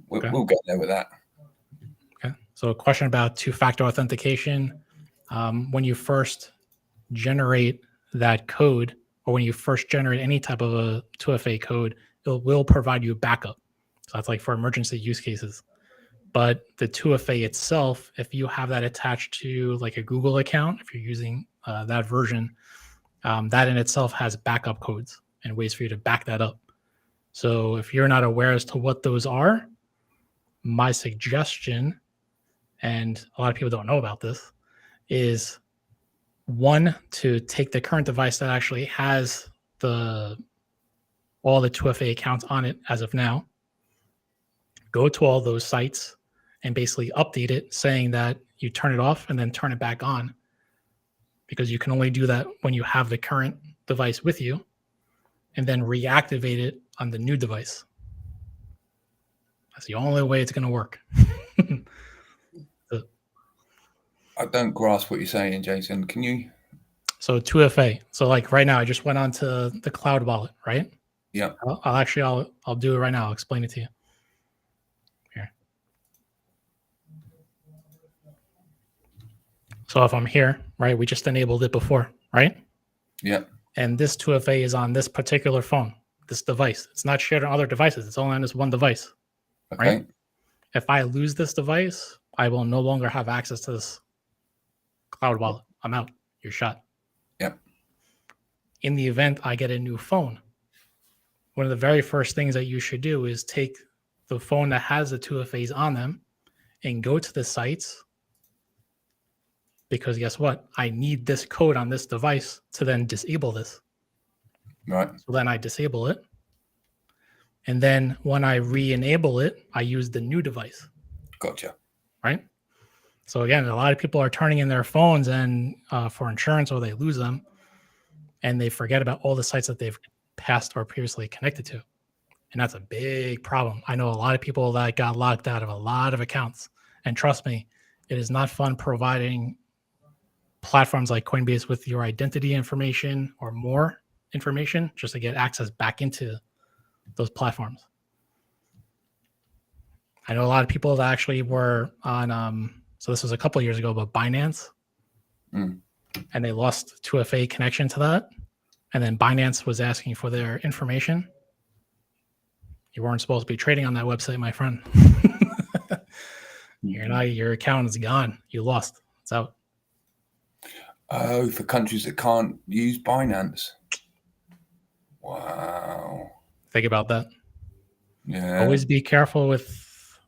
Speaker 1: we'll get there with that.
Speaker 2: Okay. So a question about two-factor authentication. When you first generate that code, or when you first generate any type of a 2FA code, it will provide you backup. So that's like for emergency use cases. But the 2FA itself, if you have that attached to like a Google account, if you're using that version, that in itself has backup codes and ways for you to back that up. So if you're not aware as to what those are, my suggestion, and a lot of people don't know about this, is one, to take the current device that actually has all the 2FA accounts on it as of now, go to all those sites and basically update it saying that you turn it off and then turn it back on, because you can only do that when you have the current device with you, and then reactivate it on the new device. That's the only way it's going to work.
Speaker 1: I don't grasp what you're saying, Jason. Can you?
Speaker 2: So 2FA. So like right now, I just went on to the cloud wallet, right?
Speaker 1: Yeah.
Speaker 2: I'll do it right now. I'll explain it to you. Here. So if I'm here, right, we just enabled it before. right?
Speaker 1: Yeah.
Speaker 2: And this 2FA is on this particular phone, this device. It's not shared on other devices. It's only on this one device,
Speaker 1: Okay.
Speaker 2: right? If I lose this device, I will no longer have access to this cloud wallet. I'm out. You're shot.
Speaker 1: Yep.
Speaker 2: In the event I get a new phone, one of the very first things that you should do is take the phone that has the 2FAs on them and go to the sites, because guess what? I need this code on this device to then disable this.
Speaker 1: Right.
Speaker 2: So then I disable it. And then when I re-enable it, I use the new device.
Speaker 1: Gotcha.
Speaker 2: Right? So again, a lot of people are turning in their phones and for insurance, or they lose them, and they forget about all the sites that they've passed or previously connected to. And that's a big problem. I know a lot of people that got locked out of a lot of accounts. And trust me, it is not fun providing platforms like Coinbase with your identity information or more information just to get access back into those platforms. I know a lot of people that actually were on, so this was a couple of years ago, but Binance, and they lost 2FA connection to that. And then Binance was asking for their information. You weren't supposed to be trading on that website, my friend. Your account is gone. You lost. It's out.
Speaker 1: Oh, for countries that can't use Binance. Wow.
Speaker 2: Think about that.
Speaker 1: Yeah.
Speaker 2: Always be careful with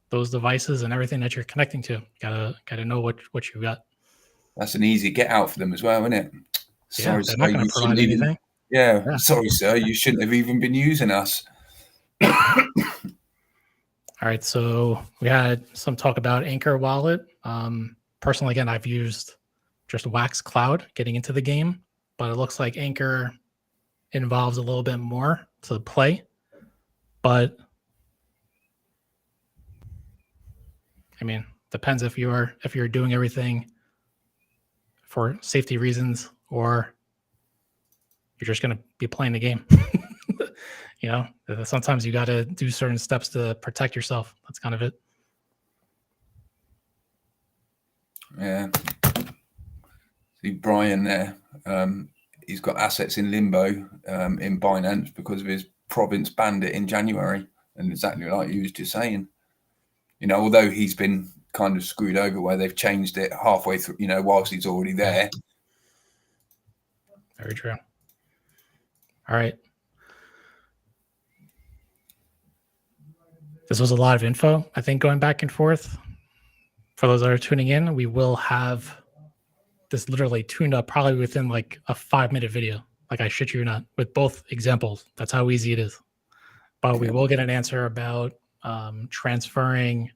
Speaker 2: those devices and everything that you're connecting to. Gotta know what you got.
Speaker 1: That's an easy get out for them as well, isn't it?
Speaker 2: Sorry, they're not going to provide anything.
Speaker 1: Yeah. Sorry, sir. You shouldn't have even been using us.
Speaker 2: All right. So we had some talk about Anchor Wallet. Personally, again, I've used just Wax Cloud getting into the game, but it looks like Anchor involves a little bit more to play. But I mean, depends if you're doing everything for safety reasons or you're just going to be playing the game. You know, sometimes you got to do certain steps to protect yourself. That's kind of it.
Speaker 1: Yeah. See Brian there. He's got assets in limbo in Binance because of his province banned it in January. And exactly like you was just saying, you know, although he's been kind of screwed over where they've changed it halfway through, you know, whilst he's already there.
Speaker 2: Very true. All right. This was a lot of info, I think, going back and forth. For those that are tuning in, we will have this literally tuned up probably within like a 5-minute video. Like, I shit you not, with both examples. That's how easy it is. But we will get an answer about transferring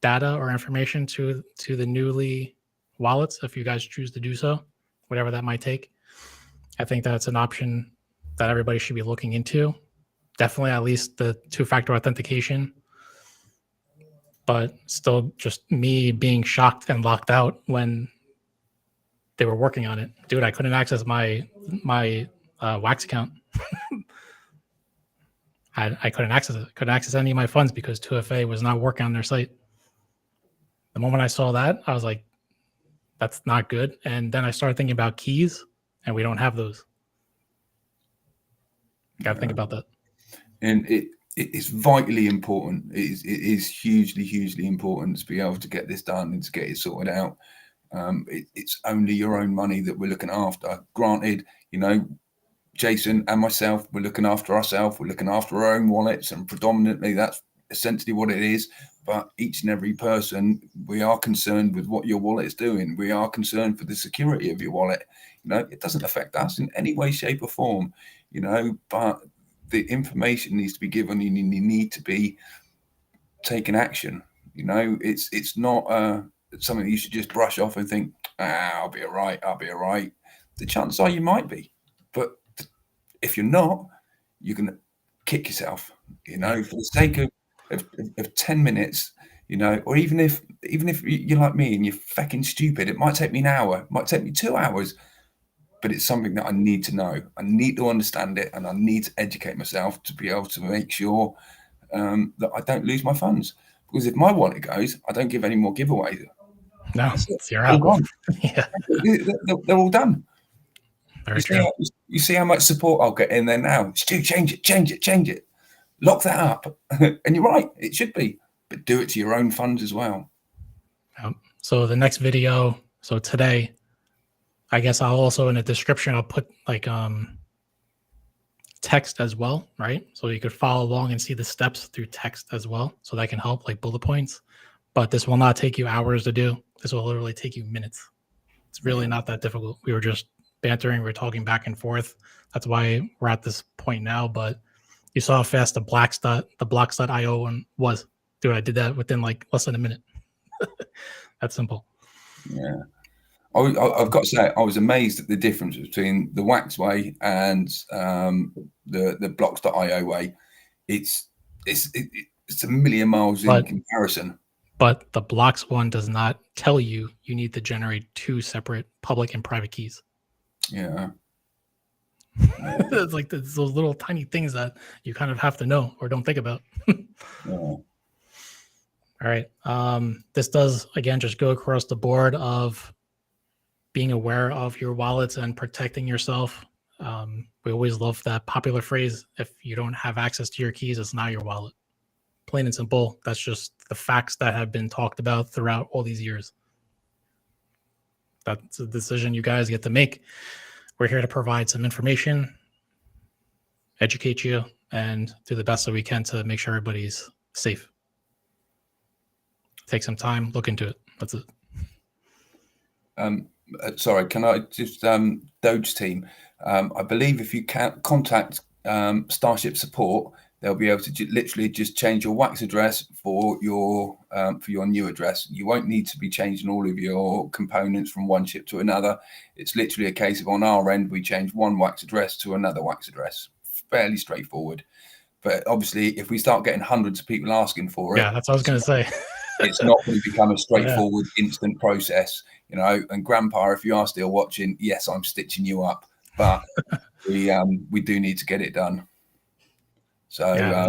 Speaker 2: data or information to the newly wallets if you guys choose to do so, whatever that might take. I think that's an option that everybody should be looking into. Definitely at least the 2-factor authentication, but still just me being shocked and locked out when they were working on it. Dude, I couldn't access my Wax account. I couldn't access it. Couldn't access any of my funds because 2FA was not working on their site. The moment I saw that, I was like, that's not good. And then I started thinking about keys, and we don't have those. Got to think about that.
Speaker 1: And it is vitally important. It is hugely important to be able to get this done and to get it sorted out. It's only your own money that we're looking after. Granted, you know, Jason and myself, we're looking after ourselves. We're looking after our own wallets, and predominantly that's essentially what it is. But each and every person, we are concerned with what your wallet is doing. We are concerned for the security of your wallet. You know, it doesn't affect us in any way, shape, or form. You know, but the information needs to be given, and you need to be taking action. You know, it's not something you should just brush off and think, I'll be all right. The chances are you might be, but if you're not, you're going to kick yourself, you know, for the sake of 10 minutes, you know, or even if you're like me and you're fucking stupid, it might take me an hour, it might take me 2 hours, but it's something that I need to know. I need to understand it, and I need to educate myself to be able to make sure that I don't lose my funds. Because if my wallet goes, I don't give any more giveaways.
Speaker 2: No, you're out.
Speaker 1: All gone.
Speaker 2: Yeah.
Speaker 1: They're all done.
Speaker 2: Very true.
Speaker 1: You see how much support I'll get in there now. Stu, change it. Lock that up. And you're right, it should be, but do it to your own funds as well.
Speaker 2: So the next video, so today, I guess I'll also in the description, I'll put like text as well, right? So you could follow along and see the steps through text as well. So that can help, like bullet points. But this will not take you hours to do. This will literally take you minutes. It's really not that difficult. We were just bantering, we were talking back and forth. That's why we're at this point now. But you saw how fast the blocks.io one was. Dude, I did that within like less than a minute. That's simple.
Speaker 1: Yeah. I've got to say, I was amazed at the difference between the Wax way and the blocks.io way. It's a million miles in comparison.
Speaker 2: But the blocks one does not tell you need to generate 2 separate public and private keys.
Speaker 1: Yeah.
Speaker 2: It's like those little tiny things that you kind of have to know or don't think about.
Speaker 1: Yeah.
Speaker 2: All right. This does, again, just go across the board of being aware of your wallets and protecting yourself. We always love that popular phrase, if you don't have access to your keys, it's not your wallet. Plain and simple. That's just the facts that have been talked about throughout all these years. That's a decision you guys get to make. We're here to provide some information, educate you, and do the best that we can to make sure everybody's safe. Take some time, look into it. That's it.
Speaker 1: Sorry, can I just Doge team? I believe if you can contact StarShip support, they'll be able to literally just change your Wax address for your new address. You won't need to be changing all of your components from one ship to another. It's literally a case of on our end, we change one Wax address to another Wax address. Fairly straightforward. But obviously, if we start getting hundreds of people asking for it,
Speaker 2: yeah, that's what I was going to say.
Speaker 1: It's not going to become a straightforward, instant process, you know. And Grandpa, if you are still watching, yes, I'm stitching you up, but we do need to get it done. So
Speaker 2: yeah,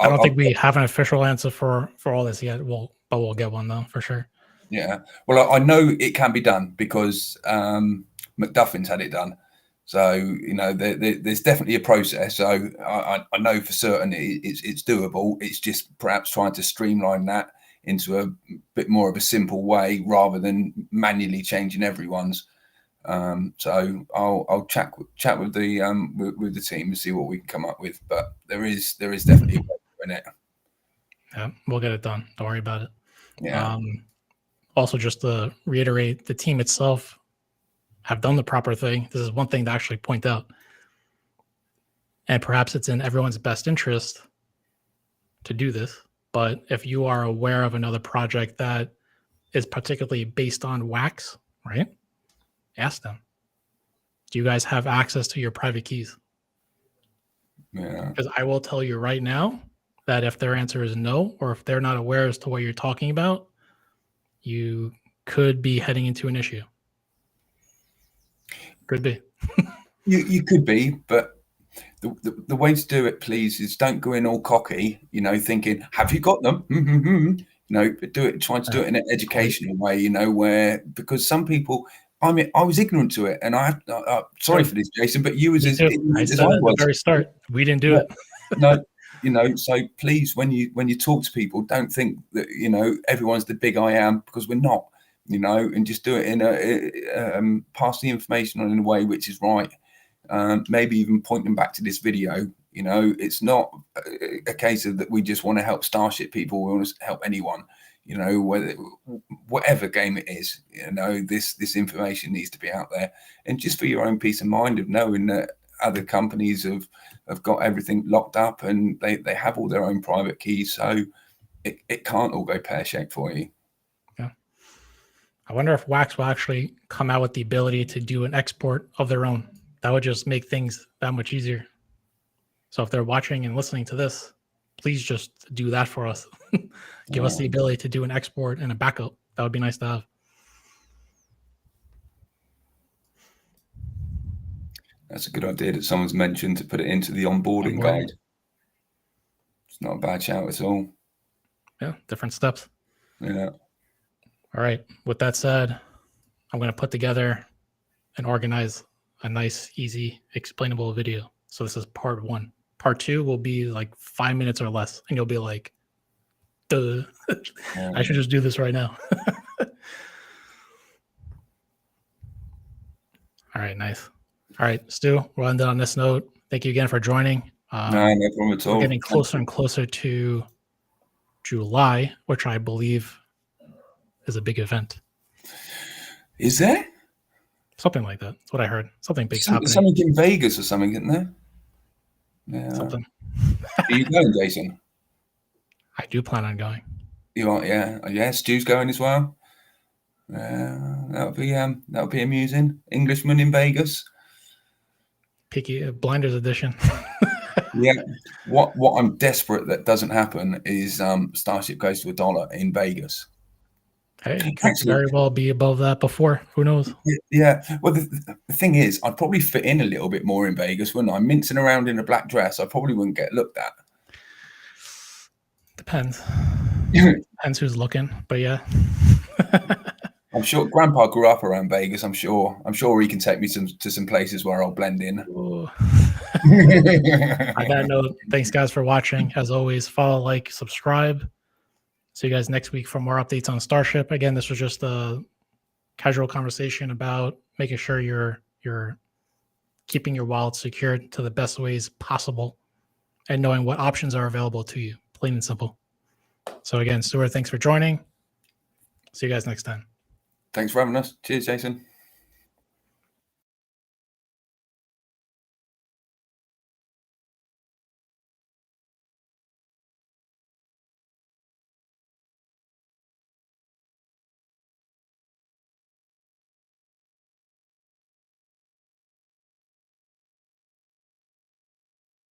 Speaker 2: I don't think we have an official answer for all this yet. But we'll get one though for sure.
Speaker 1: Yeah, well, I know it can be done because McDuffin's had it done. So you know, there's definitely a process. So I know for certain it's doable. It's just perhaps trying to streamline that into a bit more of a simple way rather than manually changing everyone's. So I'll chat with the team and see what we can come up with. But there is definitely a way in it.
Speaker 2: Yeah, we'll get it done. Don't worry about it.
Speaker 1: Yeah.
Speaker 2: Also, just to reiterate, the team itself have done the proper thing. This is one thing to actually point out. And perhaps it's in everyone's best interest to do this. But if you are aware of another project that is particularly based on Wax, right? Ask them. Do you guys have access to your private keys?
Speaker 1: Yeah.
Speaker 2: Because I will tell you right now that if their answer is no, or if they're not aware as to what you're talking about, you could be heading into an issue. Could be.
Speaker 1: You could be, but the way to do it, please, is don't go in all cocky, you know, thinking, have you got them? You know, but trying to do it in an educational way, you know, because some people, I mean, I was ignorant to it, and sorry for this, Jason, but you was as ignorant
Speaker 2: I
Speaker 1: as
Speaker 2: said
Speaker 1: I
Speaker 2: at
Speaker 1: was.
Speaker 2: the very start, we didn't do it.
Speaker 1: No, you know, so please, when you talk to people, don't think that, you know, everyone's the big I am, because we're not, you know, and just do it in pass the information on in a way which is right. Maybe even point them back to this video. You know, it's not a case of that we just want to help Starship people. We want to help anyone, you know, whatever game it is, you know, this information needs to be out there. And just for your own peace of mind of knowing that other companies have got everything locked up and they have all their own private keys. So it can't all go pear-shaped for you.
Speaker 2: Yeah. I wonder if Wax will actually come out with the ability to do an export of their own. That would just make things that much easier. So if they're watching and listening to this, please just do that for us. Give us the ability to do an export and a backup. That would be nice to have.
Speaker 1: That's a good idea that someone's mentioned, to put it into the onboarding guide. It's not a bad shout at all.
Speaker 2: Yeah, different steps.
Speaker 1: Yeah.
Speaker 2: All right. With that said, I'm going to put together and organize a nice, easy, explainable video. So this is part 1. Part 2 will be like 5 minutes or less, and you'll be like, duh. I should just do this right now. All right, nice. All right, Stu, we'll end it on this note. Thank you again for joining.
Speaker 1: No problem at all.
Speaker 2: We're getting closer and closer to July, which I believe is a big event.
Speaker 1: Is there?
Speaker 2: Something like that. That's what I heard. Something big's happening.
Speaker 1: Something in Vegas or something, isn't there? Yeah.
Speaker 2: Something.
Speaker 1: Are you going, Jason?
Speaker 2: I do plan on going.
Speaker 1: You are, yeah. Yeah, Stu's going as well. That'll be amusing. Englishman in Vegas.
Speaker 2: Picky Blinders edition.
Speaker 1: Yeah. What I'm desperate that doesn't happen is Starship goes to $1 in Vegas.
Speaker 2: Hey, it could very well be above that before. Who knows?
Speaker 1: Yeah. Well, the thing is, I'd probably fit in a little bit more in Vegas, wouldn't I? Mincing around in a black dress, I probably wouldn't get looked at.
Speaker 2: Depends. Depends who's looking, but yeah.
Speaker 1: I'm sure Grandpa grew up around Vegas. I'm sure he can take me to some places where I'll blend in.
Speaker 2: On that note, thanks guys for watching. As always, follow, like, subscribe. See you guys next week for more updates on Starship. Again, this was just a casual conversation about making sure you're keeping your wallet secured to the best ways possible and knowing what options are available to you. Plain and simple. So again, Stuart, thanks for joining. See you guys next time.
Speaker 1: Thanks for having us. Cheers, Jason.